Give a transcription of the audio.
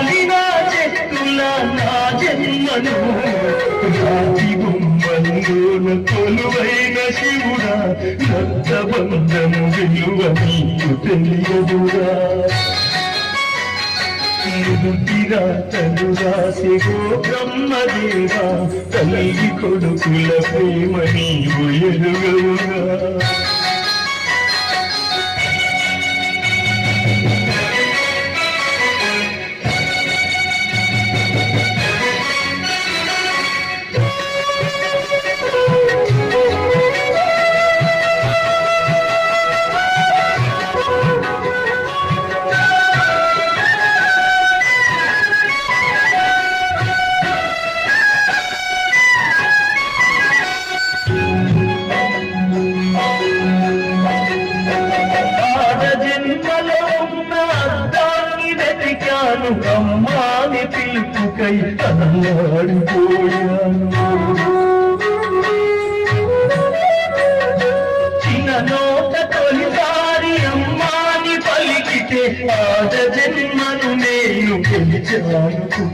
రాలిన చెట్టుల నా జన్మను రాతి బొమ్మల్లోన కొలువైన శివుడా రక్తబంధము విలువ నీకు తెలియదురా రాతలు రాసి గో బ్రహ్మదేవా తల్లి కొడుకుల ప్రేమ నీవు ఎరుగవుగా అమ్మాని పిలుపుకై అల్లాడిపోయాను చిన్న నోట తొలిసారి అమ్మాని పలికితే ఆడ జన్మను నేను గెలిచానుకున్నాను